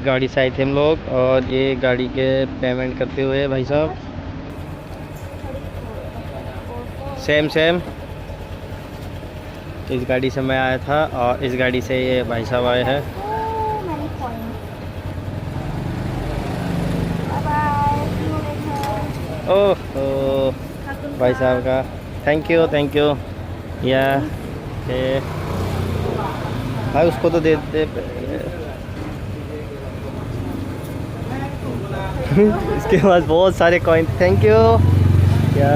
गाड़ी से आए थे हम लोग और ये गाड़ी के पेमेंट करते हुए भाई साहब सेम तो इस गाड़ी से मैं आया था और इस गाड़ी से ये भाई साहब आए हैं। ओह भाई साहब का थैंक यू या भाई उसको तो दे दे इसके पास बहुत सारे कॉइन थैंक यू क्या।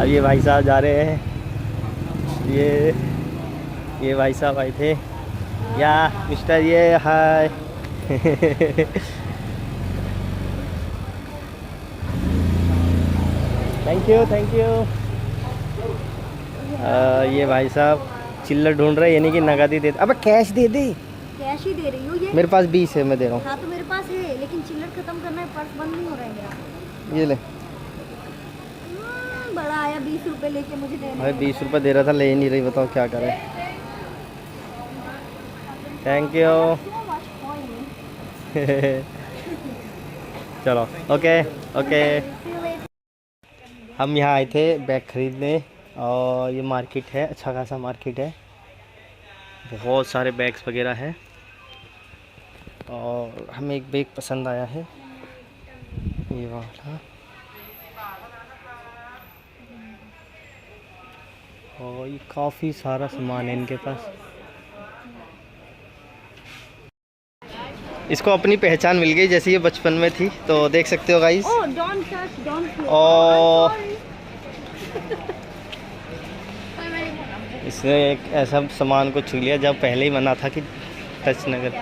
अब ये भाई साहब जा रहे हैं, ये भाई साहब आए थे या मिस्टर ये हाय थैंक यू ये भाई साहब चिल्लर ढूंढ रहे यानी कि नगद ही दे। अब कैश दे दे। कैश ही दे रही हूँ ये। मेरे पास 20 है, मैं दे रहा हूँ। हाँ तो मेरे पास है लेकिन चिल्लर खत्म करना है, पर्स बंद नहीं हो रहा है मेरा। ये ले। बड़ा आया 20 रुपए लेके मुझे देने। भाई 20 रुपए दे रहा था, ले नहीं रही, बताओ क्या करें। थैंक यू चलो ओके हम यहाँ आए थे बैग खरीदने और ये मार्केट है, अच्छा खासा मार्केट है, बहुत सारे बैग्स वगैरह हैं और हमें एक बैग पसंद आया है ये वाला और ये काफ़ी सारा सामान है इनके पास। इसको अपनी पहचान मिल गई जैसे ये बचपन में थी, तो देख सकते हो गाइस। और इसने एक ऐसा सामान को छू लिया जब पहले ही मना था कि टच न कर।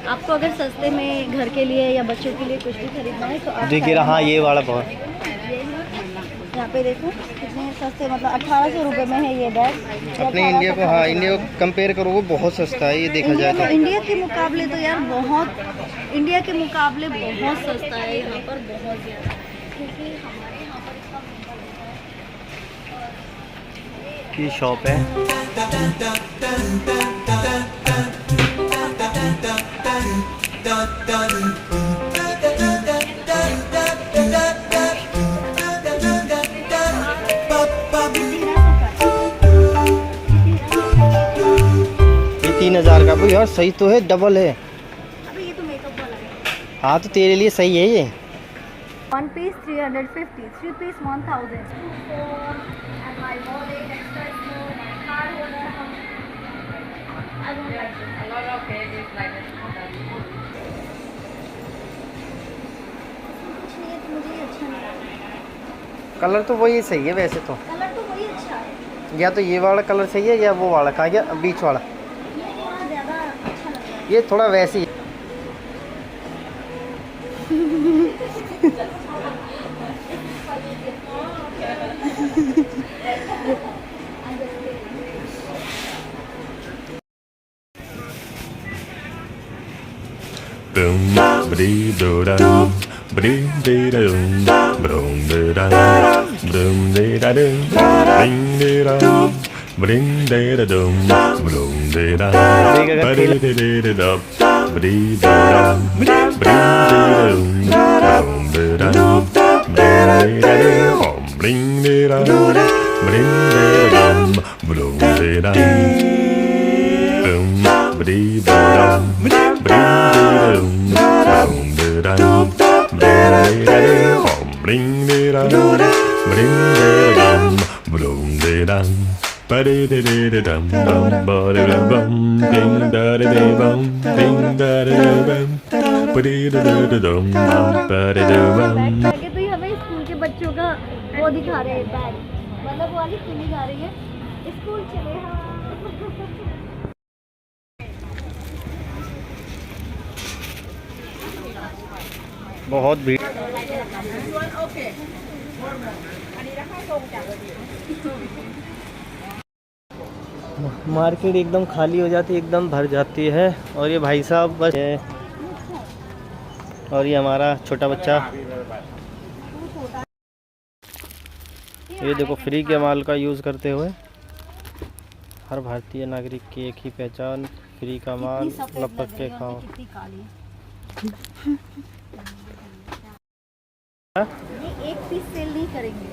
आपको अगर सस्ते में घर के लिए या बच्चों के लिए कुछ भी खरीदना है तो देखिए हाँ ये वाला बहुत यहाँ पे देखो कितने सस्ते, मतलब 1800 रुपये में है ये बैग। अपने इंडिया को, हाँ इंडिया को कंपेयर करो वो बहुत सस्ता है ये देखा जाए तो। इंडिया के मुकाबले तो यार इंडिया के मुकाबले बहुत सस्ता है यहाँ पर, बहुत ज़्यादा, क्योंकि हमारे यहाँ पर इतना ये शॉप है। ये 3000 का भाई यार सही तो है, डबल है। अबे ये तो मेकअप वाला है। हाँ तो तेरे लिए सही है ये। 1 piece 350, 3 piece 1000। कलर तो वही सही है वैसे तो। कलर तो वही अच्छा है। या तो ये वाला कलर सही है या वो वाला, कहा गया बीच वाला, ये थोड़ा ज़्यादा अच्छा लग रहा है। ये थोड़ा वैसे ही Boom, ba-dee, do-da, ba-dee, dee-da-dum, ba-dum, dee-da, boom, dee-da-dum, ding, dee-da, ba-ding, dee-da-dum, ba-dum, dee-da, ba-dee, dee-da-da, ba-dee, dee-da, ba-ding, dee-da-dum, ba-dum, dee-da, dee-da-dum, ba-ding, dee-da, ba-ding, dee-da-dum, ba-dum, dee-da, boom, ba-dee, ba-dum, तो हमें school के बच्चों का वो दिखा रहे हैं bag, मतलब वाली स्कूल दिखा रही है, स्कूल चले हाँ। बहुत भीड़। मार्केट एकदम खाली हो जाती है, एकदम भर जाती है और ये भाई साहब बस है और ये हमारा छोटा बच्चा। ये देखो फ्री के माल का यूज़ करते हुए हर भारतीय नागरिक की एक ही पहचान, फ्री का माल, कितनी सफेद लपक लग के रही है और खाओ। मैं कितनी काली। हाँ? ये एक पीस सेल नहीं करेंगे,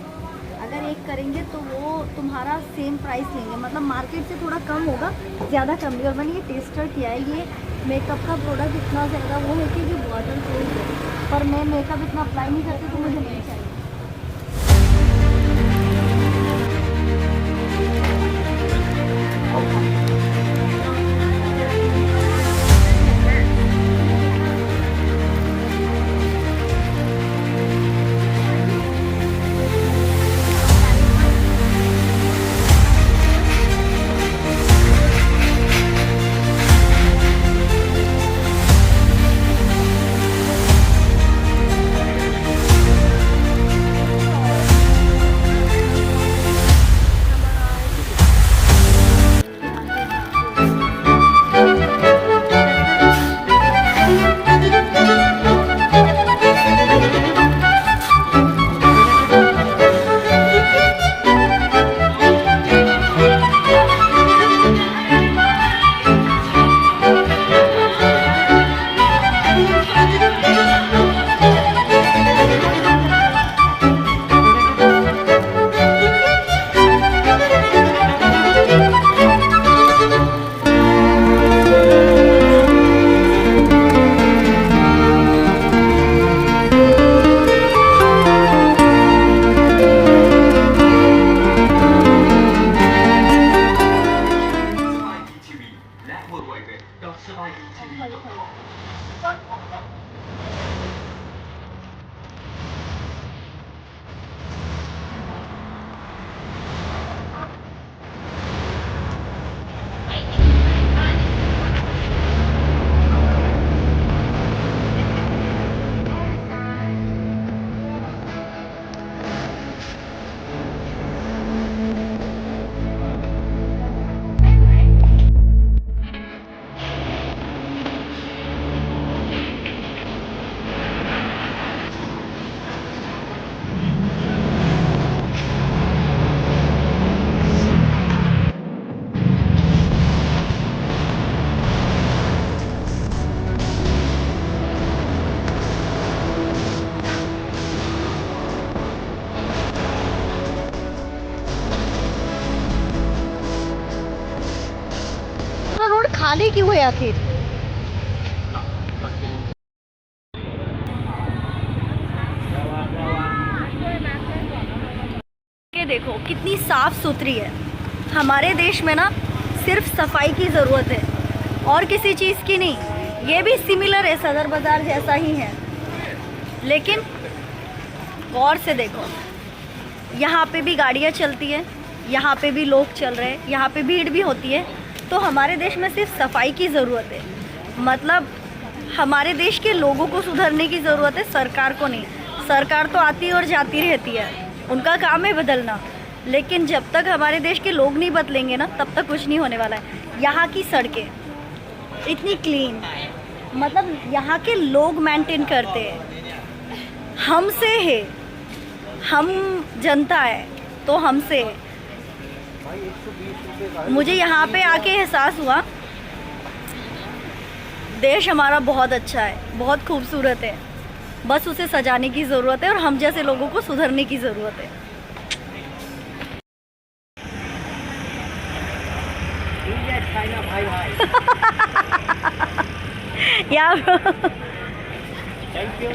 अगर एक करेंगे तो वो तुम्हारा सेम प्राइस लेंगे, मतलब मार्केट से थोड़ा कम होगा, ज़्यादा कम नहीं। और मैंने ये टेस्टर किया है, ये मेकअप का प्रोडक्ट इतना ज़्यादा वो है कि ये वाटर प्रूफ है, पर मैं मेकअप इतना अप्लाई नहीं करती तो मुझे नहीं चाहिए। रोड खाली क्यों है आखिर? ये देखो कितनी साफ सुथरी है। हमारे देश में ना सिर्फ सफाई की ज़रूरत है और किसी चीज़ की नहीं। ये भी सिमिलर है, सदर बाज़ार जैसा ही है, लेकिन गौर से देखो, यहाँ पे भी गाड़ियाँ चलती है, यहाँ पे भी लोग चल रहे हैं, यहाँ पे भीड़ भी होती है। तो हमारे देश में सिर्फ सफाई की ज़रूरत है, मतलब हमारे देश के लोगों को सुधरने की ज़रूरत है, सरकार को नहीं। सरकार तो आती और जाती रहती है, उनका काम है बदलना, लेकिन जब तक हमारे देश के लोग नहीं बदलेंगे ना, तब तक कुछ नहीं होने वाला है। यहाँ की सड़कें इतनी क्लीन, मतलब यहाँ के लोग मेंटेन करते हैं, हमसे है, हम जनता है तो हमसे है। मुझे यहाँ पे आके एहसास हुआ देश हमारा बहुत अच्छा है, बहुत खूबसूरत है, बस उसे सजाने की ज़रूरत है और हम जैसे लोगों को सुधरने की ज़रूरत है। या थैंक यू।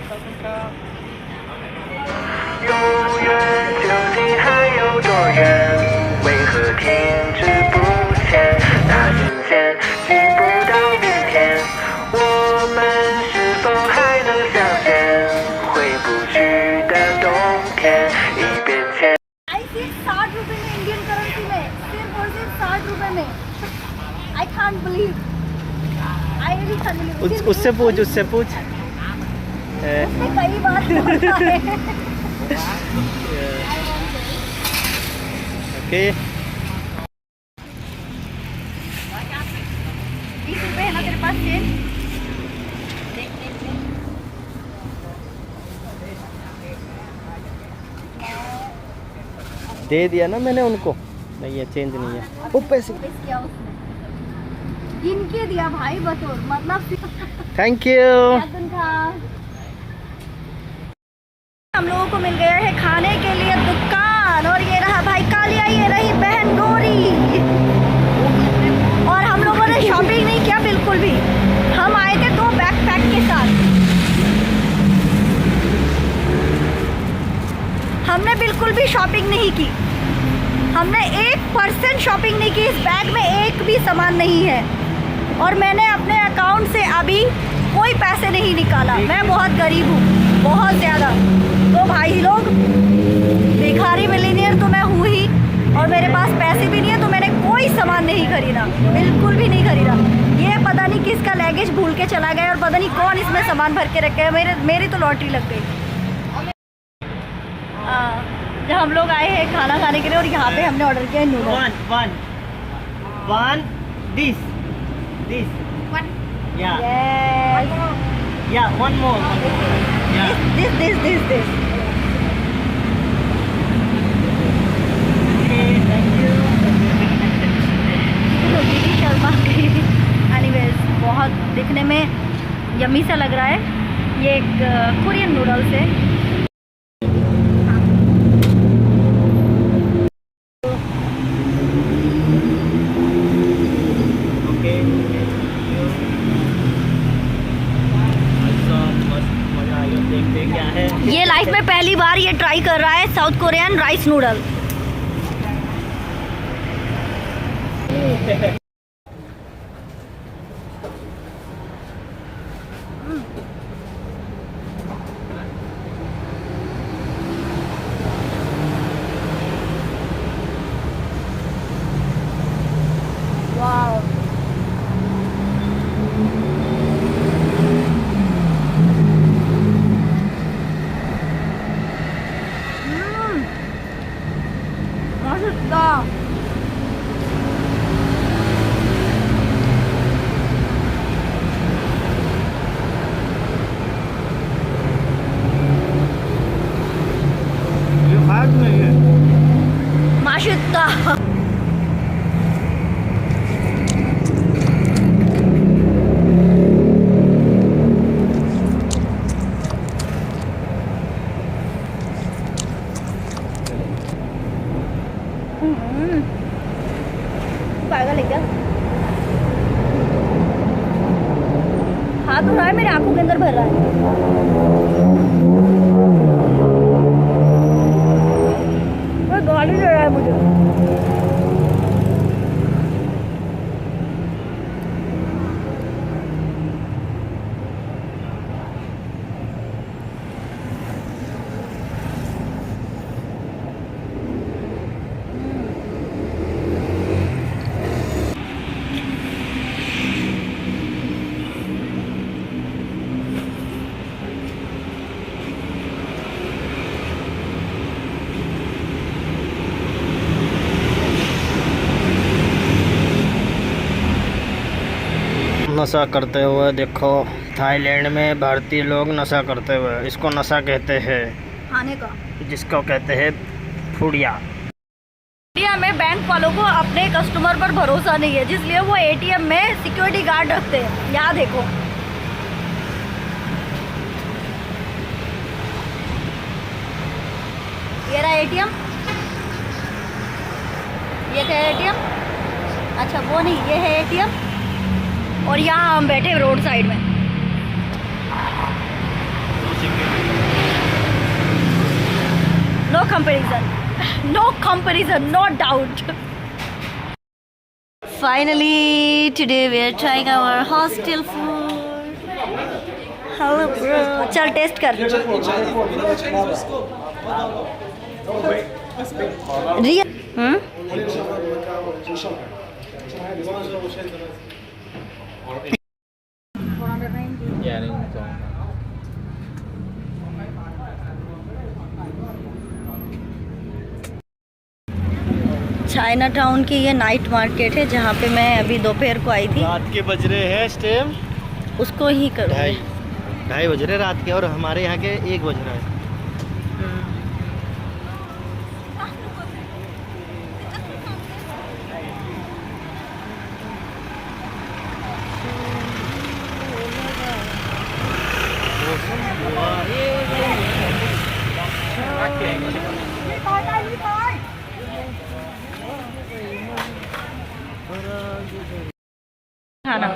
永远究竟还有多远？为何停滞不前？那今天进不到明天，我们是否还能相见？回不去的冬天，一变迁。 60 रुपए में इंडियन करेंसी में, सिर्फ और सिर्फ 60 रुपए में। I can't believe, I really can't believe. उससे पूछ, उससे पूछ। उसने कई बार बोला है। ओके, 20 रुपए है ना तेरे पास चेंज? दे दिया ना मैंने उनको। नहीं, ये चेंज नहीं है। पैसे किया उसने, गिन के दिया भाई बतौर, मतलब थैंक यू। हम लोगों को मिल गया है खाने के लिए दुकान, और ये रहा भाई कालिया, ये रही बहन गौरी। और हम लोगों ने शॉपिंग नहीं किया बिल्कुल भी, हम आए थे 2 बैकपैक के साथ। हमने बिल्कुल भी शॉपिंग नहीं की, हमने 1% शॉपिंग नहीं की। इस बैग में एक भी सामान नहीं है, और मैंने अपने अकाउंट से अभी कोई पैसे नहीं निकाला। मैं बहुत गरीब हूँ, बहुत ज़्यादा। तो भाई लोग, भिखारी मिलीनियर तो मैं हूँ ही, और मेरे पास पैसे भी नहीं है, तो मैंने कोई सामान नहीं खरीदा, बिल्कुल भी नहीं खरीदा। ये पता नहीं किसका लगेज भूल के चला गया, और पता नहीं कौन इसमें सामान भर के रखे है। मेरी तो लॉटरी लग गई। जब हम लोग आए हैं खाना खाने के लिए, और यहाँ पे हमने ऑर्डर किया है noodle. One. This. Yeah. Yes. Yeah. One more. Yeah. This. Okay, thank you. दीदी शर्मा गई। एनीवेज, बहुत दिखने में यम्मी सा लग रहा है। ये एक कोरियन नूडल्स है। ये लाइफ में पहली बार ये ट्राई कर रहा है South Korean rice noodle. Wow, 맛있다. ये खाया तुमने ये? 맛있다. पागल है क्या? हाथ हो रहा है, मेरे आंखों के अंदर भर रहा है। गाली दे रहा है मुझे। नशा करते हुए देखो, थाईलैंड में भारतीय लोग नशा करते हुए, इसको नशा कहते हैं, खाने का, जिसको कहते हैं फुड़िया। इंडिया में बैंक वालों को अपने कस्टमर पर भरोसा नहीं है, जिसलिए वो एटीएम में सिक्योरिटी गार्ड रखते हैं। यहाँ देखो, ये रहा एटीएम। ये क्या है एटीएम? अच्छा वो नहीं, ये है एटीएम। और यहाँ हम बैठे रोड साइड में। No comparison, no doubt. Finally today we are trying our hostel food. Hello bro, चल टेस्ट कर। रियल चाइना टाउन की ये नाइट मार्केट है, जहाँ पे मैं अभी दोपहर को आई थी। रात के बज रहे हैं इस टाइम, उसको ही करो। 2:30 बज रहे रात के, और हमारे यहाँ के 1 बज रहा है। खाना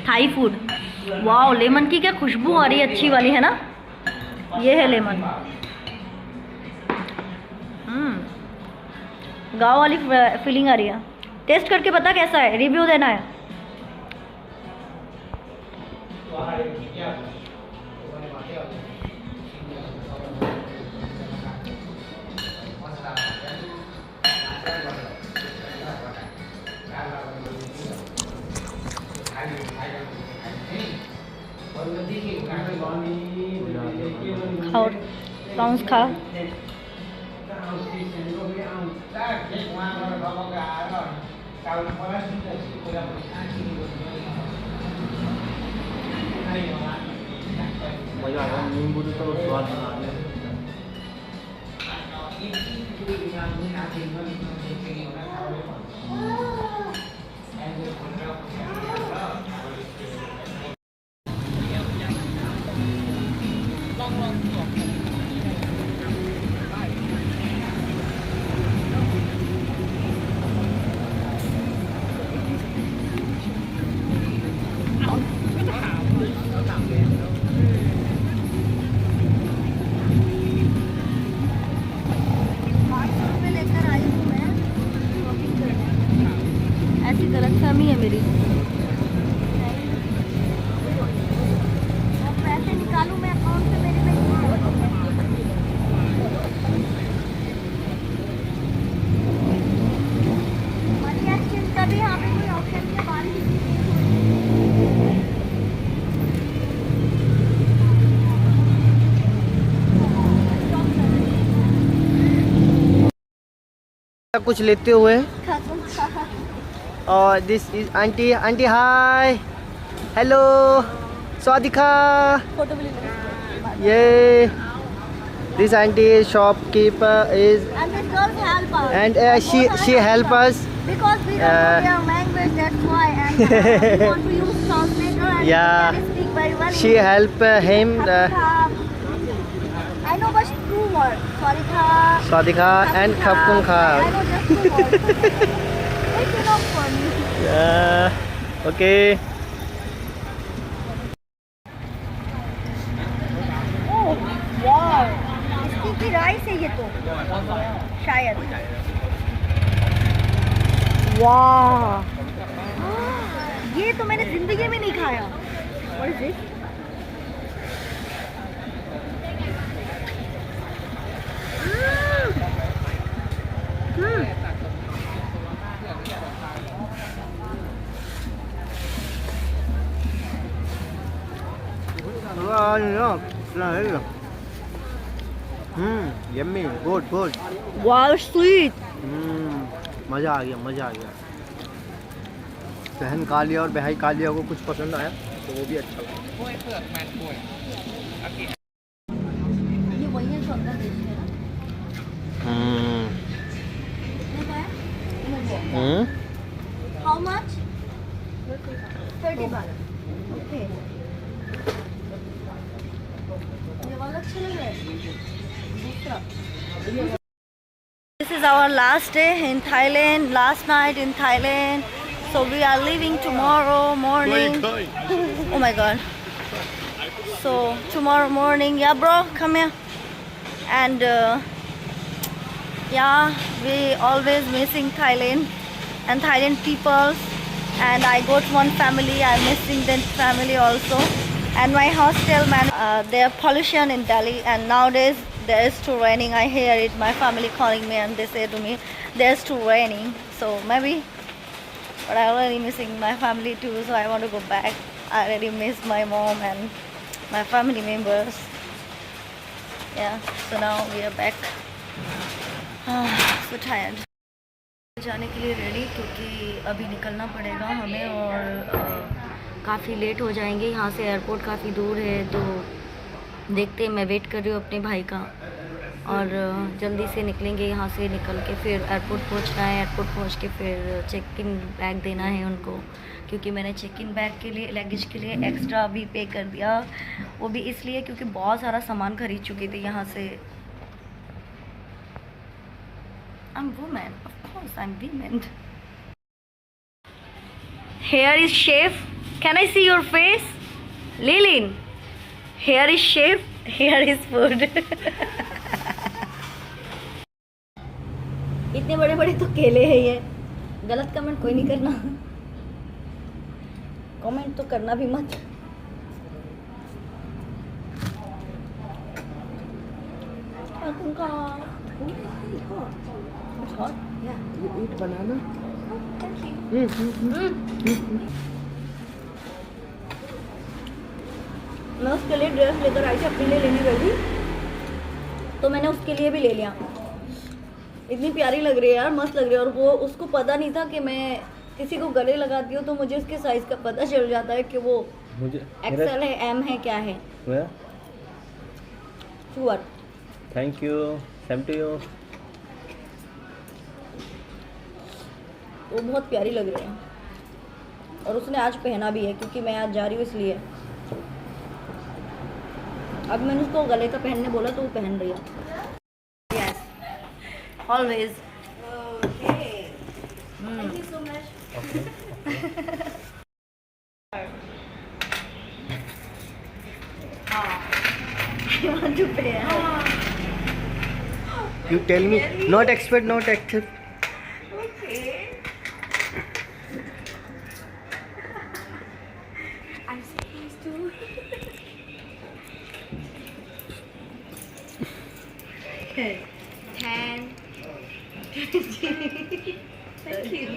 थाई फूड। वाओ, लेमन की क्या खुशबू आ रही है, अच्छी वाली है ना। ये है लेमन। गाँव वाली फीलिंग आ रही है। टेस्ट करके पता कैसा है, रिव्यू देना है। खाओ, प्रॉन्स खाओ। नींबू तो स्वाद बना ऐसी गलतफहमी है मेरी। पैसे निकालूं मैं अकाउंट से, मेरे में मनी एक्सचेंज का भी यहाँ पे कोई ऑप्शन नहीं है। बारिश कुछ लेते हुए। और this is aunty. Aunty hi, hello, स्वादिका। फोटो भी ले। ये this aunty shopkeeper is And this girl help us. and she help us. Because we don't know their language, that's why. And we want to use translator and Yeah. we can speak very well. She help him. I know but 2 words. Sarika. स्वादिका and खपकुम I खा। know just 2 words. It's enough for me. Okay. Oh, wow. Sticky rice है ये तो शायद। वाह, ये तो मैंने जिंदगी में नहीं खाया। What is this? Yummy, good good. Wow, sweet. मज़ा आ गया, मज़ा आ गया। बहन कालिया और बहाई कालिया को कुछ पसंद आया तो वो भी अच्छा लगा। ये वही है जो अंदर बेचते हैं ना। How much? 30 baht. Okay. ये वाला अच्छा लग रहा है। दूसरा। This is our last day in Thailand. Last night in Thailand. So we are leaving tomorrow morning. Oh my god. So tomorrow morning, yeah, bro, come here. And yeah, we always missing Thailand and Thailand people. And I got one family, I'm missing that family also. And my hostel man, there pollution in Delhi, and nowadays there is too raining. I hear it, my family calling me and they say to me there's too raining, so maybe, but I already missing my family too, so I want to go back. I already miss my mom and my family members. Yeah, so now we are back. So tired. जाने के लिए ready, क्योंकि अभी निकलना पड़ेगा हमें और काफ़ी लेट हो जाएंगे। यहाँ से एयरपोर्ट काफ़ी दूर है, तो देखते हैं। मैं वेट कर रही हूँ अपने भाई का। और जल्दी से निकलेंगे यहाँ से। निकल के फिर एयरपोर्ट पहुँचना है। एयरपोर्ट पहुँच के फिर चेक इन बैग देना है उनको, क्योंकि मैंने चेक इन बैग के लिए, लगेज के लिए एक्स्ट्रा भी पे कर दिया। वो भी इसलिए क्योंकि बहुत सारा सामान खरीद चुकी थी यहाँ से। I'm woman, of course I'm woman. Hair is shaved. Can I see your face? Lilin, hair is shaved, hair is food. इतने बड़े बड़े तो केले हैं ये। गलत कमेंट कोई नहीं करना। कमेंट तो करना भी मत। उनका eat banana. मैं उसके लिए ड्रेस लेकर आई थी, अपने लिए लेने गई थी, तो मैंने उसके लिए भी ले लिया। इतनी प्यारी लग रही है यार, मस्त लग रही है। और वो उसको पता नहीं था कि मैं किसी को गले लगाती हूँ तो मुझे उसके साइज का पता चल जाता है कि वो एक्सेल है, एम है, क्या है। Sure. Thank you, same to you. वो बहुत प्यारी लग रही है और उसने आज पहना भी है, क्योंकि मैं आज जा रही हूँ इसलिए। अब मैंने उसको गले का पहनने बोला तो वो पहन रही है। Yes, always. Thank you so much. You want to pay? You tell me. Not expert, not accept. I'm supposed to. Okay. 10. Thank you.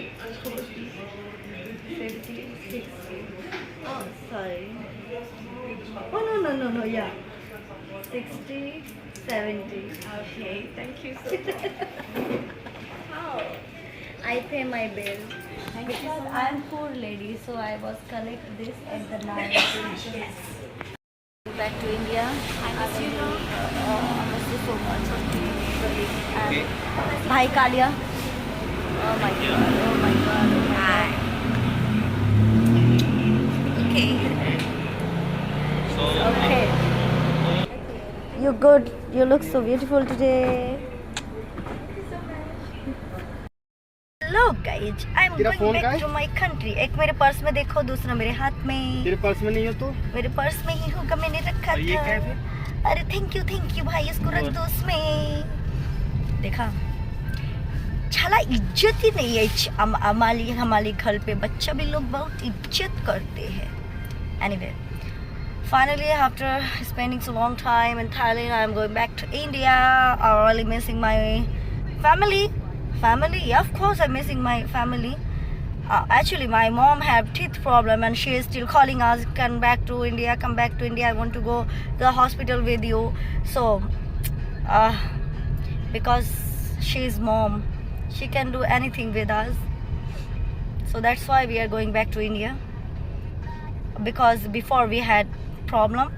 50, 60. Oh, sorry. Oh, no, yeah. 60, 70. Okay, thank you so much. How? I pay my bill. Because I am poor lady, so I was collect this at the night. Yes. Back to India. I miss you. I miss you so much. Okay. Bhai Kalia. Oh my god. Oh my god. Oh my god. Okay. Okay. You're good. You look so beautiful today. Hello guys, I'm going back to my country. एक मेरे purse में देखो, दूसरा मेरे हाथ में। तेरे purse में नहीं हो तो? मेरे पर्स में ही होगा, मैंने रखा था। ये क्या है फिर? अरे थैंक यू भाई, इसको रख दो उसमें। देखा, छाला इज्जत ही नहीं है। हमारे घर पे बच्चा भी लोग बहुत इज्जत करते हैं। Anyway, finally after spending so long time in Thailand, I'm going back to India. I'm really missing my family. Yeah, of course I'm missing my family. Actually my mom had teeth problem and she is still calling us, come back to India, I want to go to the hospital with you. So because she is mom, she can do anything with us, so that's why we are going back to India. Because before we had problem,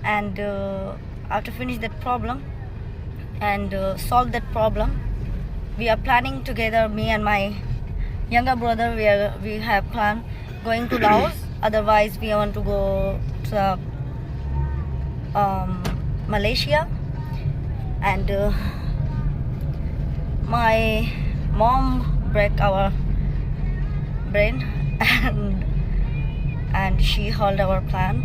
and after finish that problem and solve that problem, we are planning together, me and my younger brother, we have planned going to Laos. Otherwise we want to go to Malaysia. And my mom broke our brain and she held our plan.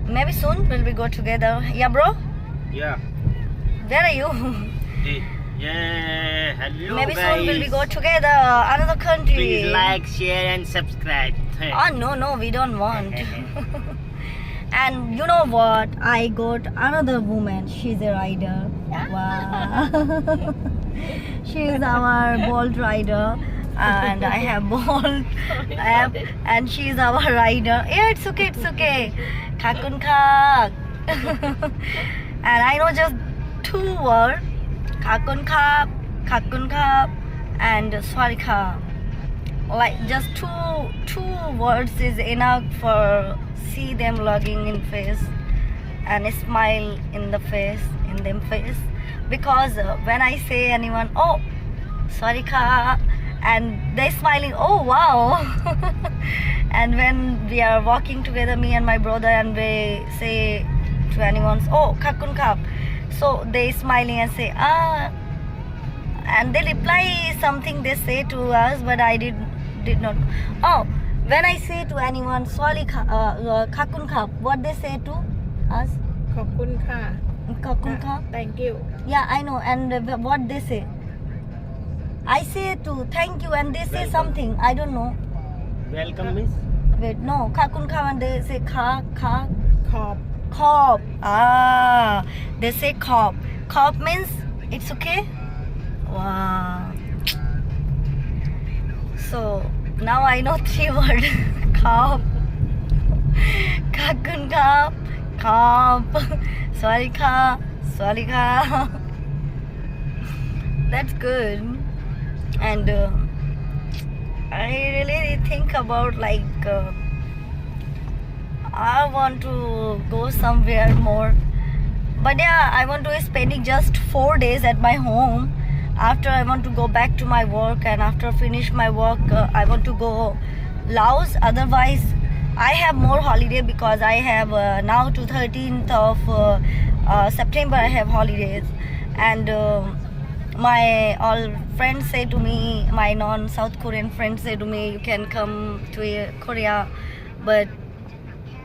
Maybe soon will we go together. Yeah bro? Yeah. Where are you? Yeah, hello Maybe guys. soon will we go together, another country. Please like, share and subscribe. Oh no, we don't want. And you know what? I got another woman. She's a rider. Wow. She is our Bolt rider. And I have Bolt. And she is our rider. Yeah, it's okay, it's okay. Khakun khak. And I know just 2 words. Khakun khap, and Swarika. Like just two words is enough for see them logging in face. and smile in them face, because when I say anyone, oh sorry ka, and they smiling, oh wow. And when we are walking together, me and my brother, and we say to anyone, oh kakun kap, so they smiling and say ah, and they reply something they say to us, but I did not. Oh, when I say to anyone sorry kakun kap, what they say to us? ขอบคุณค่ะ Kakun kap. thank you Yeah, I know. And what they say? I say to thank you, and they say something. I don't know. Welcome, miss. Wait, no. Kakun kap, and they say kha. ขอบ Khop. Ah, they say khop. Khop means it's okay. Wow. So now I know 3 words. Khop. Kakun kap. Khop. Sorry kha. Sorry kha. That's good. And I really think about like I want to go somewhere more, but yeah, I want to spending just 4 days at my home. After I want to go back to my work, and after finish my work I want to go Laos. Otherwise I have more holiday, because I have now to 13th of September I have holidays. And my all friends say to me, my non-South Korean friends say to me, you can come to Korea, but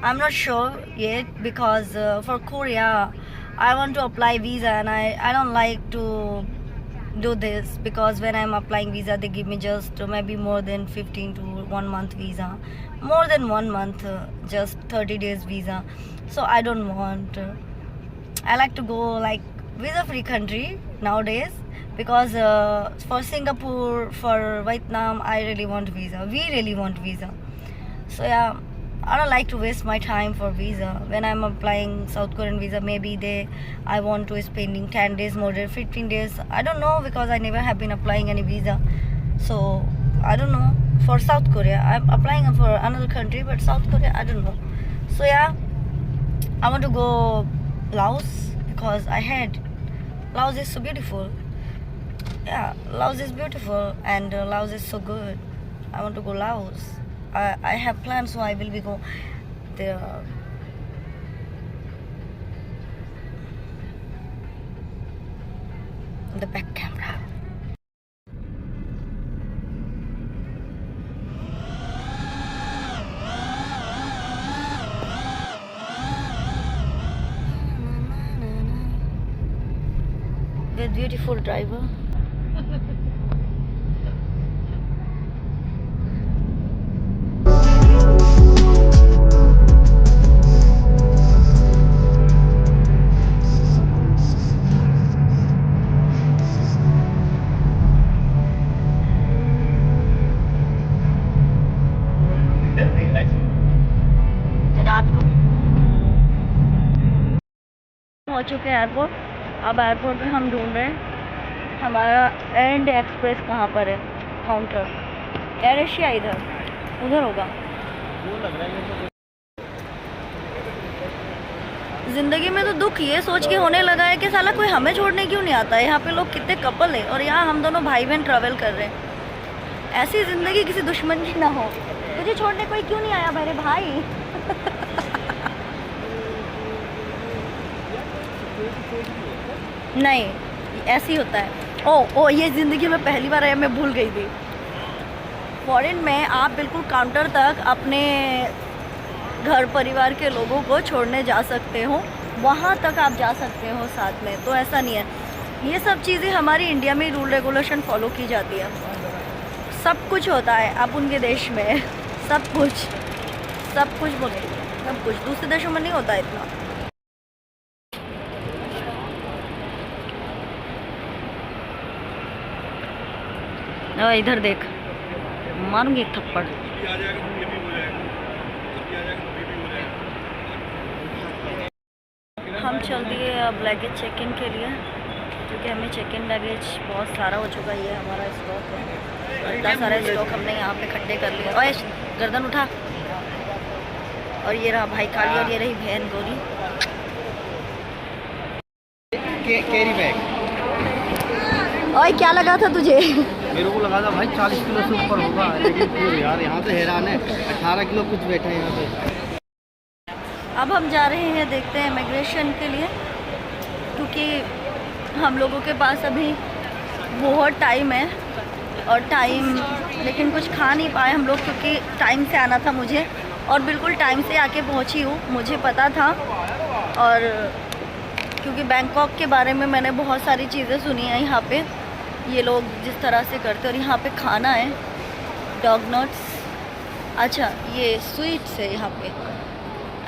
I'm not sure yet, because for Korea I want to apply visa, and I don't like to do this, because when I'm applying visa they give me just maybe more than 15 to 1 month visa, more than 1 month, just 30 days visa. So I don't want. I like to go like visa free country nowadays, because for Singapore, for Vietnam I really want visa. We really want visa. So yeah, I don't like to waste my time for visa. When I'm applying South Korean visa, maybe I want to spending 10 days, more than 15 days. I don't know, because I never have been applying any visa. So I don't know. For South Korea, I'm applying for another country, but South Korea, I don't know. So yeah, I want to go Laos, because I heard Laos is so beautiful. Yeah, Laos is beautiful, and Laos is so good. I want to go Laos. I have plans, so I will be go there. The back camera. With beautiful driver. हो चुके हैं airport. अब airport पे हम ढूंढ रहे हैं हमारा एयर इंडिया एक्सप्रेस कहाँ पर है। काउंटर एयर एशिया इधर उधर होगा। ज़िंदगी में तो दुख ये सोच के होने लगा है कि साला कोई हमें छोड़ने क्यों नहीं आता है। यहाँ पे लोग कितने कपल हैं और यहाँ हम दोनों भाई बहन ट्रैवल कर रहे हैं। ऐसी ज़िंदगी किसी दुश्मन की ना हो। तुझे छोड़ने कोई क्यों नहीं आया मेरे भाई। नहीं ऐसे ही होता है। ओ ये ज़िंदगी में पहली बार आया, मैं भूल गई थी। फॉरेन में आप बिल्कुल काउंटर तक अपने घर परिवार के लोगों को छोड़ने जा सकते हो, वहाँ तक आप जा सकते हो साथ में। तो ऐसा नहीं है। ये सब चीज़ें हमारी इंडिया में रूल रेगुलेशन फॉलो की जाती है। सब कुछ होता है अब उनके देश में, सब कुछ बोले, सब कुछ दूसरे देशों में नहीं होता इतना। इधर देख, मारूंगी एक थप्पड़। हम चल दिए अब लगेज चेक इन के लिए, क्योंकि हमें चेक इन लगेज बहुत सारा हो चुका। ये हमारा स्टॉक है, इतना सारा स्टॉक हमने यहाँ पे इकट्ठे कर लिया। और गर्दन उठा। और ये रहा भाई काली और ये रही बहन गोरी। कैरी बैग और क्या लगा था तुझे? मेरे को लगा था भाई 40 किलो से ऊपर होगा, लेकिन फिर यार यहाँ तो हैरान है, 18 किलो कुछ बैठे हैं यहाँ पे। अब हम जा रहे हैं, देखते हैं इमिग्रेशन के लिए, क्योंकि हम लोगों के पास अभी बहुत टाइम है और लेकिन कुछ खा नहीं पाए हम लोग, क्योंकि टाइम से आना था मुझे और बिल्कुल टाइम से आके पहुंची हूँ, मुझे पता था। और क्योंकि बैंकॉक के बारे में मैंने बहुत सारी चीज़ें सुनी हैं, यहाँ पे ये लोग जिस तरह से करते हैं, और यहाँ पे खाना है डॉग नट्स, अच्छा ये स्वीट्स है यहाँ पे,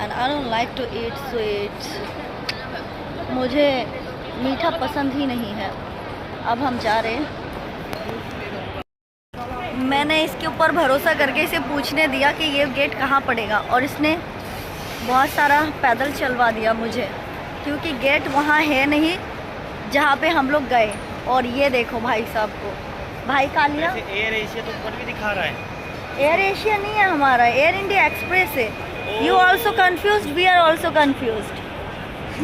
and I don't like to eat sweets, मुझे मीठा पसंद ही नहीं है। अब हम जा रहे हैं, मैंने इसके ऊपर भरोसा करके इसे पूछने दिया कि ये गेट कहाँ पड़ेगा, और इसने बहुत सारा पैदल चलवा दिया मुझे, क्योंकि गेट वहाँ है नहीं जहाँ पे हम लोग गए। और ये देखो भाई साहब को, भाई कालिया एयर एशिया तो ऊपर भी दिखा रहा है। एयर एशिया नहीं है हमारा, एयर इंडिया एक्सप्रेस है। You also confuse, we are also confuse.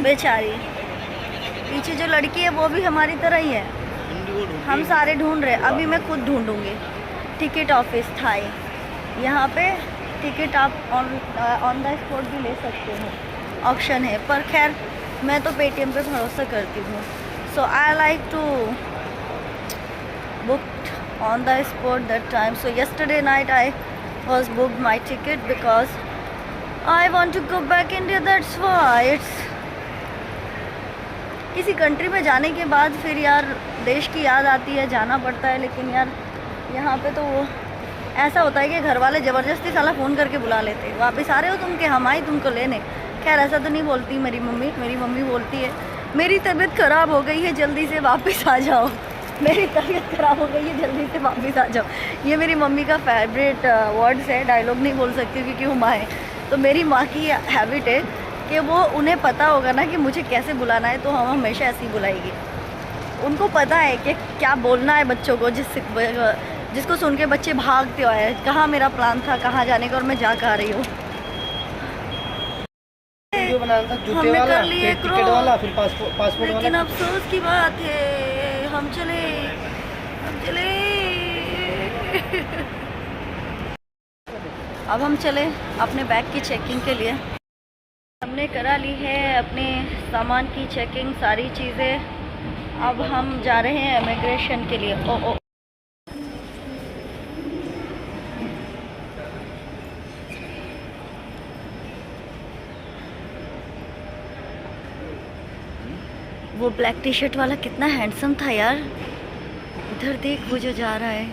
बेचारी पीछे जो लड़की है वो भी हमारी तरह ही है, हम सारे ढूंढ रहे हैं। अभी मैं खुद ढूंढूंगी। टिकट ऑफिस था यहाँ पे, टिकट आप ऑन द स्पॉट भी ले सकते हो, ऑप्शन है, पर खैर मैं तो पेटीएम पे भरोसा करती हूँ। So I like to book on the spot that time. So yesterday night I was booked my ticket because I want to go back India, that's why it's किसी कंट्री में जाने के बाद फिर यार देश की याद आती है, जाना पड़ता है। लेकिन यार यहाँ पे तो वो ऐसा होता है कि घर वाले ज़बरदस्ती साला फ़ोन करके बुला लेते हैं, वापस आ रहे हो तुम, कि हम आए तुमको लेने। खैर ऐसा तो नहीं बोलती मेरी मम्मी बोलती है मेरी तबीयत ख़राब हो गई है, जल्दी से वापस आ जाओ, मेरी तबीयत ख़राब हो गई है, जल्दी से वापस आ जाओ। ये मेरी मम्मी का फेवरेट वर्ड्स है, डायलॉग नहीं बोल सकती क्योंकि वो माँ है। तो मेरी माँ की हैबिट है कि वो, उन्हें पता होगा ना कि मुझे कैसे बुलाना है, तो हम हमेशा ऐसे ही बुलाएगी। उनको पता है कि क्या बोलना है बच्चों को, जिसको सुन के बच्चे भागते आए, कहाँ मेरा प्लान था कहाँ जाने का और मैं जा कहाँ रही हूँ। हमने कर लिए क्रॉस, लेकिन अफसोस की बात है हम चले अब हम चले अपने बैग की चेकिंग के लिए। हमने करा ली है अपने सामान की चेकिंग, सारी चीज़ें। अब हम जा रहे हैं इमिग्रेशन के लिए। ओ वो ब्लैक टी शर्ट वाला कितना हैंडसम था यार, उधर देख वो जो जा रहा है,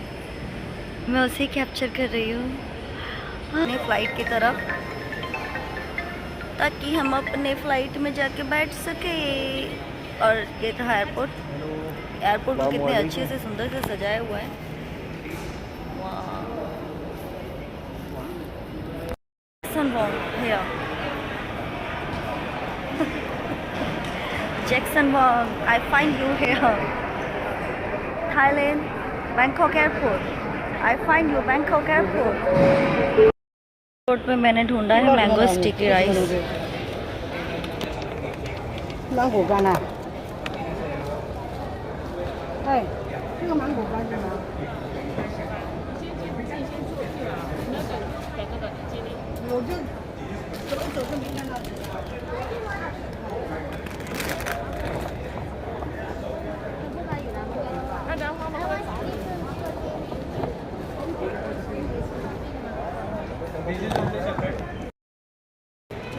मैं उसे कैप्चर कर रही हूँ अपने फ़्लाइट की तरफ, ताकि हम अपने फ़्लाइट में जाके बैठ सके। और ये था एयरपोर्ट को कितने अच्छे से सुंदर से सजाया हुआ है। Jackson Wong, I find you here. Thailand, Bangkok Airport. I find you Bangkok Airport. Airport में मैंने ढूंढा है मैंगो स्टिकी राइस। मैंगो गाना है, ये मैंगो गाना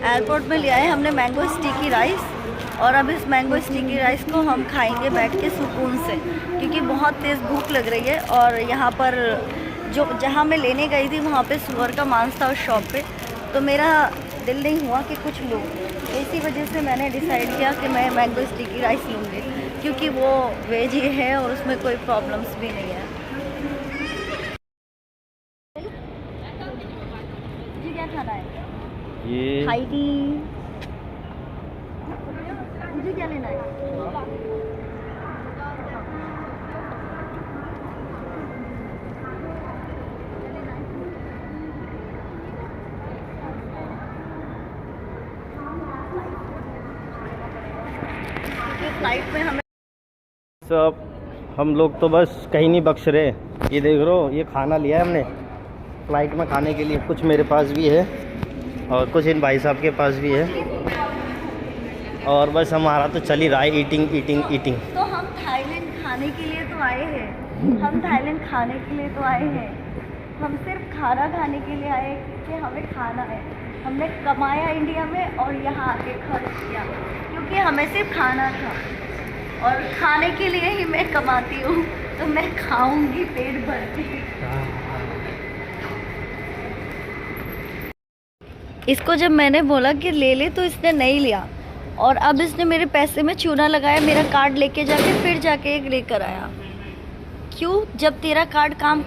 एयरपोर्ट में ले आए हमने मैंगो स्टिकी राइस, और अब इस मैंगो स्टिकी राइस को हम खाएंगे बैठ के सुकून से, क्योंकि बहुत तेज़ भूख लग रही है। और यहाँ पर जहाँ मैं लेने गई थी वहाँ पे सुअर का मांस था उस शॉप पे, तो मेरा दिल नहीं हुआ कि कुछ लूँ, इसी वजह से मैंने डिसाइड किया कि मैं मैंगो स्टिकी राइस लूँगी, क्योंकि वो वेज ही है और उसमें कोई प्रॉब्लम्स भी नहीं है। जी क्या खाना है? ये हाइडी, मुझे क्या लेना है? फ्लाइट में हमें सब हम लोग तो बस कहीं नहीं बख्श रहे। ये देख रहे हो, ये खाना लिया है हमने फ़्लाइट में खाने के लिए। कुछ मेरे पास भी है और कुछ इन भाई साहब के पास भी है। और बस हमारा तो चल ही रहा है ईटिंग ईटिंग ईटिंग। तो हम थाईलैंड खाने के लिए तो आए हैं। हम थाईलैंड खाने के लिए तो आए हैं। हम सिर्फ खाना खाने के लिए आए क्योंकि हमें खाना है। हमने कमाया इंडिया में और यहाँ आके खर्च किया क्योंकि हमें सिर्फ खाना था और खाने के लिए ही मैं कमाती हूँ, तो मैं खाऊंगी पेट भर के। इसको जब मैंने बोला कि ले ले तो इसने नहीं लिया और अब इसने मेरे पैसे में चूना लगाया, मेरा कार्ड लेके जाके फिर जाके एक लेकर आया। क्यों? जब तेरा कार्ड काम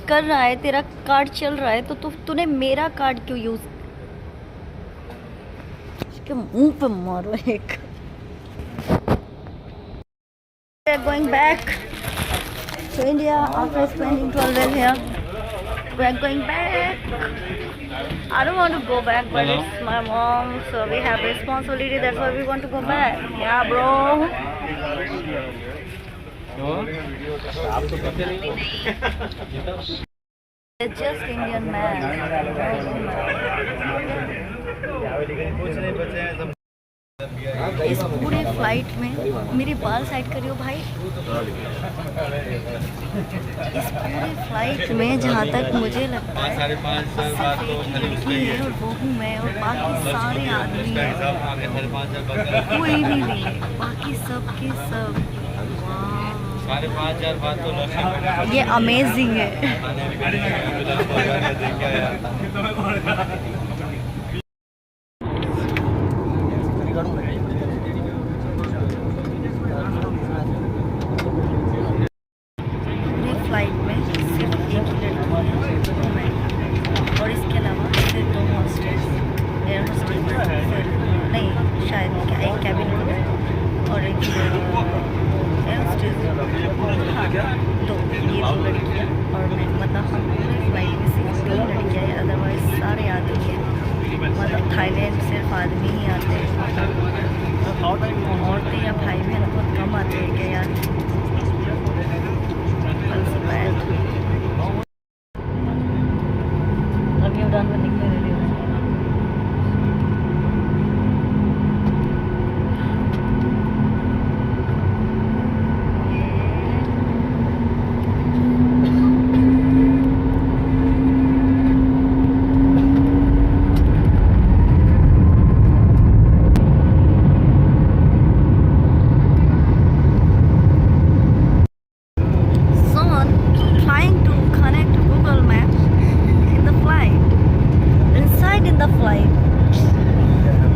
कर रहा है, तेरा कार्ड चल रहा है, तो तूने मेरा कार्ड क्यों यूज? इसके मुंह पे मारो एक। We are going back to India after spending 12 days here. We are going back. I don't want to go back, but it's my mom, so we have responsibility. That's why we want to go back. Yeah, bro. It's just Indian man. इस पूरे flight में मेरी बाल side करियो भाई। इस पूरी flight में जहाँ तक मुझे लगता है सिर्फ एक ही लड़की है और वो हूँ मैं, और बाकी सारे आदमी हैं। कोई भी नहीं है, बाकी सब के सब। ये अमेजिंग है। फ्लाइट में सिर्फ एक ही लड़की है मैं, और इसके अलावा सिर्फ 2 हॉस्टेस, एयर हॉस्टेस फिर नहीं शायद एक कैबिन और एक एयर हॉस्टेस। हाँ 2, ये 2 लड़कियाँ और मैं, मतलब हम पूरी फ्लाइट में सिर्फ 2 लड़कियाँ हैं, अदरवाइज सारे आदमी हैं। मतलब थाईलैंड सिर्फ आदमी ही आते हैं, औरतें या भाई बहन बहुत कम आते हैं क्या यार। अब ये उड़ान में निकले रेडी हो।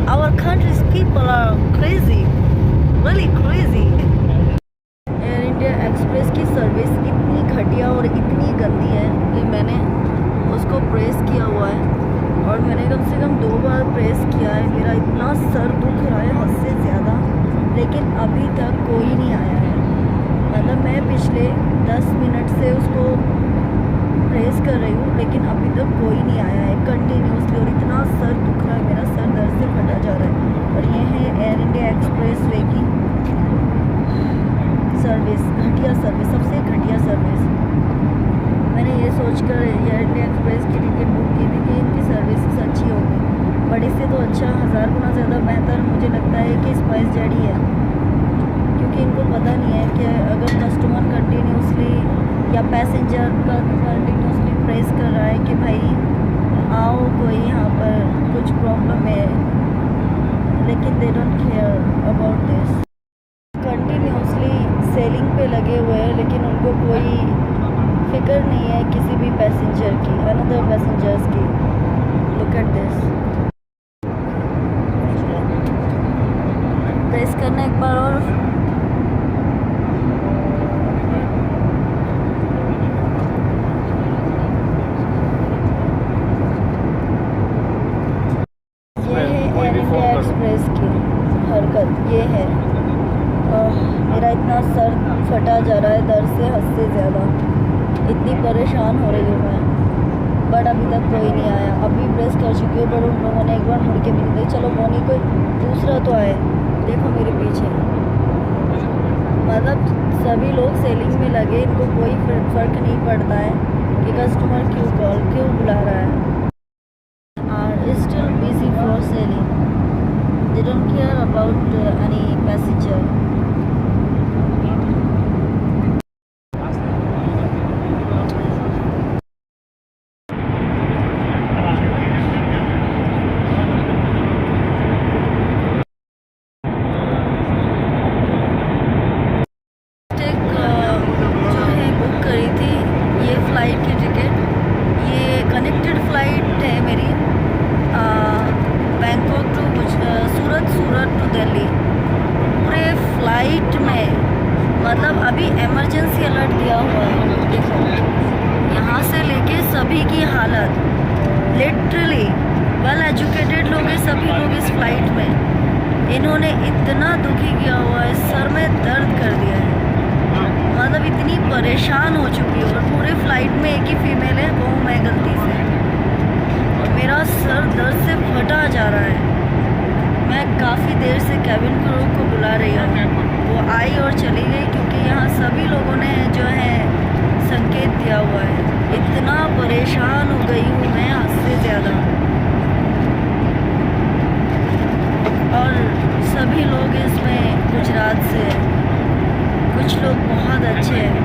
Our country's people are crazy, really crazy. Air India express की सर्विस इतनी घटिया और इतनी गंदी है कि मैंने उसको प्रेस किया हुआ है और मैंने कम से कम 2 बार प्रेस किया है। मेरा इतना सर दुख रहा है हद से ज़्यादा, लेकिन अभी तक कोई नहीं आया है। मतलब मैं पिछले 10 मिनट से उसको प्रेस कर रही हूँ, लेकिन अभी तक कोई नहीं आया है कंटिन्यूसली, और इतना सर दुख रहा है, मेरा सर दर्द से फटा जा रहा है। और ये है एयर इंडिया एक्सप्रेस वे की सर्विस, घटिया सर्विस, सबसे घटिया सर्विस। मैंने ये सोचकर एयर इंडिया एक्सप्रेस की टिकट बुक की थी कि इनकी सर्विस अच्छी होगी, बट इससे तो अच्छा 1000 गुना ज़्यादा बेहतर मुझे लगता है कि स्पाइस जेट ही है। क्योंकि इनको पता नहीं है कि अगर कस्टमर कंटिन्यूसली या पैसेंजर का कंटिन्यूसली प्रेस कर रहा है कि भाई आओ कोई यहाँ पर कुछ प्रॉब्लम है, लेकिन दे don't care about this. Continuously selling पे लगे हुए हैं, लेकिन उनको कोई फिक्र नहीं है किसी भी पैसेंजर की, अनदर पैसेंजर्स की। Look at this. प्रेस करना एक बार और। एक्सप्रेस की हरकत ये है। मेरा इतना सर फटा जा रहा है दर्द से हद से ज़्यादा, इतनी परेशान हो रही हूँ मैं, बट अभी तक कोई नहीं आया। अभी प्रेस कर चुकी हूँ, बट उन लोगों ने एक बार मुड़ के भी नहीं दी। चलो वो नहीं, कोई दूसरा तो आए। देखो मेरे पीछे मतलब सभी लोग सेलिंग में लगे, इनको कोई फर्क नहीं पड़ता है कि कस्टमर क्यों बुला रहा है। Are still busy for selling, they don't care about any passenger. मतलब अभी इमरजेंसी अलर्ट दिया हुआ है। देखो यहाँ से लेके सभी की हालत लिटरली, वेल एजुकेटेड लोग हैं सभी लोग इस फ्लाइट में। इन्होंने इतना दुखी किया हुआ है, सर में दर्द कर दिया है, मतलब इतनी परेशान हो चुकी है। और पूरे फ्लाइट में एक ही फीमेल है, वो मैं गलती से, और मेरा सर दर्द से फटा जा रहा है। मैं काफ़ी देर से कैबिन क्रू को बुला रही हूँ, वो आई और चली गई, क्योंकि यहाँ सभी लोगों ने जो है संकेत दिया हुआ है। इतना परेशान हो गई हूँ मैं हद से ज़्यादा। और सभी लोग इसमें गुजरात से हैं, कुछ लोग बहुत अच्छे हैं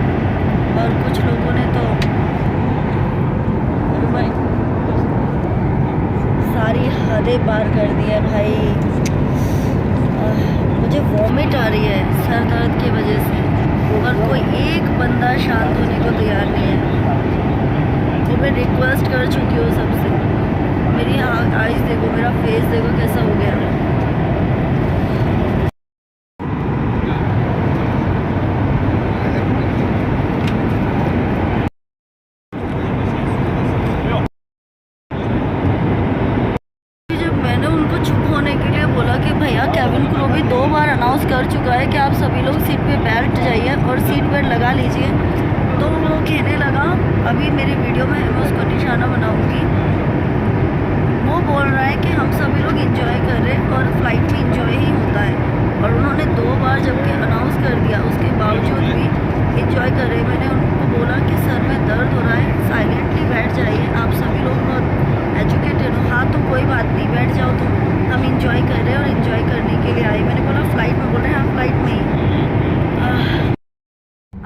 और कुछ लोगों ने तो सारी हदें पार कर दी है भाई। मुझे वॉमिट आ रही है सर दर्द की वजह से, और कोई एक बंदा शांत होने को तैयार नहीं है। तो मैं रिक्वेस्ट कर चुकी हूँ सबसे, मेरी आईज देखो, मेरा फेस देखो कैसा हो गया है। कैबिन क्रू भी 2 बार अनाउंस कर चुका है कि आप सभी लोग सीट पे बेल्ट जाइए और सीट बेल्ट लगा लीजिए, तो वो कहने लगा, अभी मेरी वीडियो में मैं उसको निशाना बनाऊंगी, वो बोल रहा है कि हम सभी लोग एंजॉय कर रहे हैं और फ्लाइट में एंजॉय ही होता है। और उन्होंने 2 बार जबकि अनाउंस कर दिया, उसके बावजूद भी एंजॉय कर रहे हैं। मैंने उनको बोला कि सर में दर्द हो रहा है, साइलेंटली बैठ जाइए, आप सभी लोग बहुत एजुकेटेड हो। हाँ तो कोई बात नहीं, बैठ जाओ, तो हम इंजॉय कर रहे हैं और इंजॉय करने के लिए आए। मैंने बोला फ्लाइट में, बोल रहे हैं हाँ फ्लाइट में ही।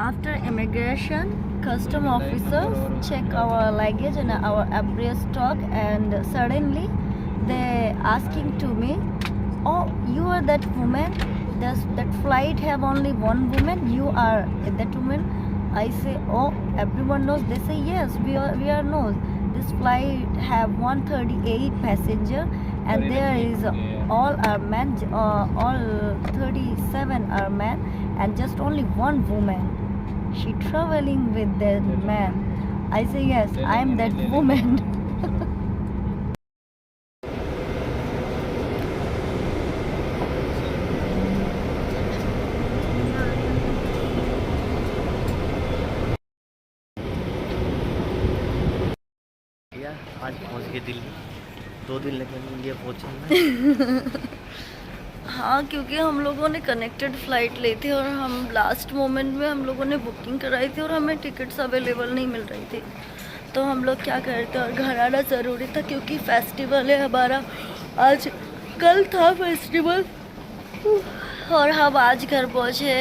After immigration custom officers check our luggage and our every stock, and suddenly they asking to me, oh you are that woman, does that flight have only one woman, you are that woman? I say, oh everyone knows. They say yes, we are knows. This flight have 138 passenger and there is all are men, all 37 are men and just only one woman. She traveling with that man. I say yes, I am that woman. आज पहुंच गए दिल्ली, 2 दिन लगेंगे India पहुंचने। हाँ, क्योंकि हम लोगों ने कनेक्टेड फ़्लाइट ली थी और हम लास्ट मोमेंट में हम लोगों ने बुकिंग कराई थी और हमें टिकट्स अवेलेबल नहीं मिल रही थी, तो हम लोग क्या करते और घर आना ज़रूरी था, क्योंकि फेस्टिवल है हमारा। आज कल था फेस्टिवल और हम आज घर पहुँचे।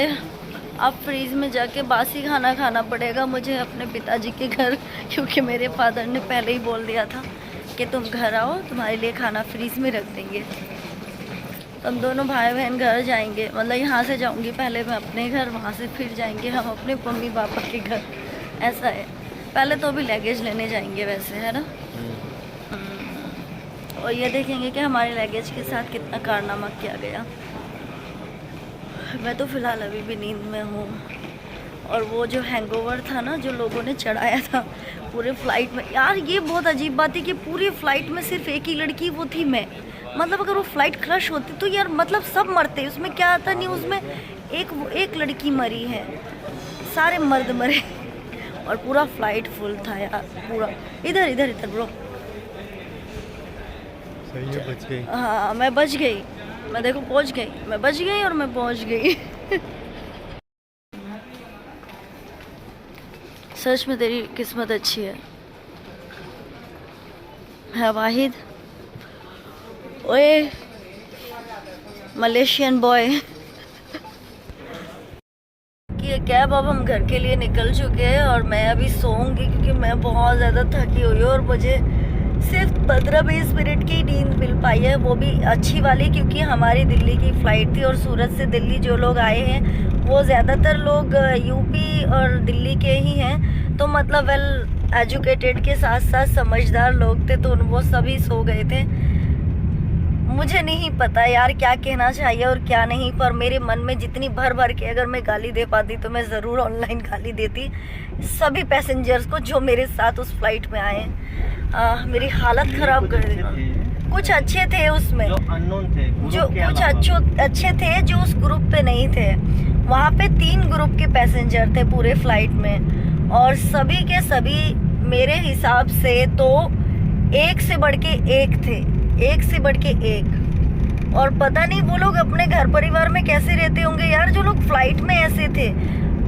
अब फ्रीज़ में जाके बासी खाना खाना पड़ेगा मुझे अपने पिताजी के घर, क्योंकि मेरे फादर ने पहले ही बोल दिया था कि तुम घर आओ, तुम्हारे लिए खाना फ्रीज़ में रख देंगे। हम दोनों भाई बहन घर जाएंगे, मतलब यहाँ से जाऊँगी पहले मैं अपने घर, वहाँ से फिर जाएंगे हम अपने मम्मी पापा के घर, ऐसा है। पहले तो अभी लगेज लेने जाएंगे वैसे, है ना। और ये देखेंगे कि हमारे लगेज के साथ कितना कारनामा किया गया। मैं तो फ़िलहाल अभी भी नींद में हूँ। और वो जो हैंगओवर था ना, जो लोगों ने चढ़ाया था पूरे फ्लाइट में, यार ये बहुत अजीब बात है कि पूरी फ्लाइट में सिर्फ एक ही लड़की, वो थी मैं। मतलब अगर वो फ्लाइट क्रश होती तो यार मतलब सब मरते। उसमें क्या आता न्यूज़ में, एक लड़की मरी है, सारे मर्द मरे और पूरा फ्लाइट फुल था यार पूरा। इधर इधर इधर ब्रो, सही है, बच गई। हाँ मैं बच गई, मैं देखो पहुंच गई, मैं बच गई और मैं पहुंच गई। सच में तेरी किस्मत अच्छी है वाहिद। ओए मलेशियन बॉय। ये कैब अब हम घर के लिए निकल चुके हैं और मैं अभी सोऊंगी क्योंकि मैं बहुत ज़्यादा थकी हुई हूँ और मुझे सिर्फ 15-20 मिनट की नींद मिल पाई है, वो भी अच्छी वाली, क्योंकि हमारी दिल्ली की फ़्लाइट थी और सूरत से दिल्ली जो लोग आए हैं वो ज़्यादातर लोग यूपी और दिल्ली के ही हैं, तो मतलब वेल एजुकेटेड के साथ साथ समझदार लोग थे, तो वो सभी सो गए थे। मुझे नहीं पता यार क्या कहना चाहिए और क्या नहीं, पर मेरे मन में जितनी भर भर के अगर मैं गाली दे पाती तो मैं ज़रूर ऑनलाइन गाली देती सभी पैसेंजर्स को जो मेरे साथ उस फ्लाइट में आए। मेरी हालत ख़राब कर दी। कुछ अच्छे थे उसमें, जो कुछ अच्छे थे जो उस ग्रुप पे नहीं थे। वहाँ पे 3 ग्रुप के पैसेंजर थे पूरे फ्लाइट में और सभी के सभी मेरे हिसाब से तो एक से बढ़ के एक थे, एक से बढ़ के एक। और पता नहीं वो लोग अपने घर परिवार में कैसे रहते होंगे यार, जो लोग फ्लाइट में ऐसे थे।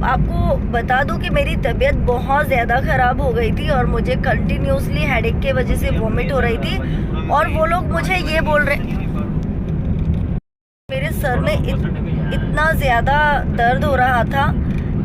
आपको बता दूं कि मेरी तबीयत बहुत ज़्यादा ख़राब हो गई थी और मुझे कंटिन्यूसली हेडेक के वजह से वॉमिट हो रही थी और वो लोग मुझे ये बोल रहे, मेरे सर में इतना ज़्यादा दर्द हो रहा था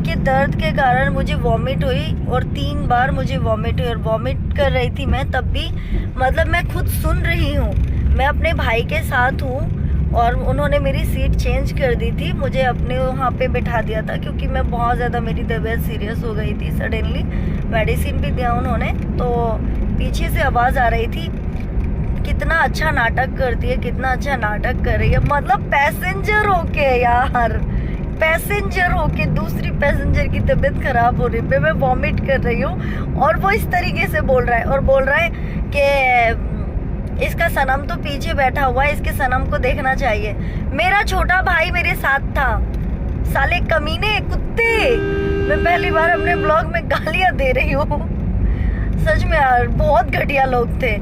कि दर्द के कारण मुझे वॉमिट हुई और 3 बार मुझे वॉमिट हुई और वॉमिट कर रही थी मैं तब भी, मतलब मैं खुद सुन रही हूँ। मैं अपने भाई के साथ हूँ और उन्होंने मेरी सीट चेंज कर दी थी, मुझे अपने वहाँ पे बिठा दिया था क्योंकि मैं बहुत ज़्यादा, मेरी तबीयत सीरियस हो गई थी सडनली। मेडिसिन भी दिया उन्होंने, तो पीछे से आवाज़ आ रही थी कितना अच्छा नाटक करती है, कितना अच्छा नाटक कर रही है, मतलब पैसेंजर होके यार, पैसेंजर होके दूसरी पैसेंजर की तबीयत खराब हो रही पे मैं वॉमिट कर रही हूँ और वो इस तरीके से बोल रहा है और बोल रहा है कि इसका सनम तो पीछे बैठा हुआ है, इसके सनम को देखना चाहिए। मेरा छोटा भाई मेरे साथ था। साले कमीने कुत्ते, मैं पहली बार अपने ब्लॉग में गालियां दे रही हूँ। सच में यार बहुत घटिया लोग थे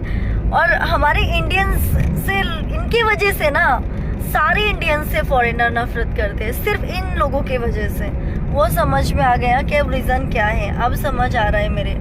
और हमारे इंडियंस से, इनकी वजह से ना सारे इंडियंस से फॉरेनर नफरत करते हैं, सिर्फ इन लोगों की वजह से। वो समझ में आ गया कि अब रीज़न क्या है, अब समझ आ रहा है मेरे।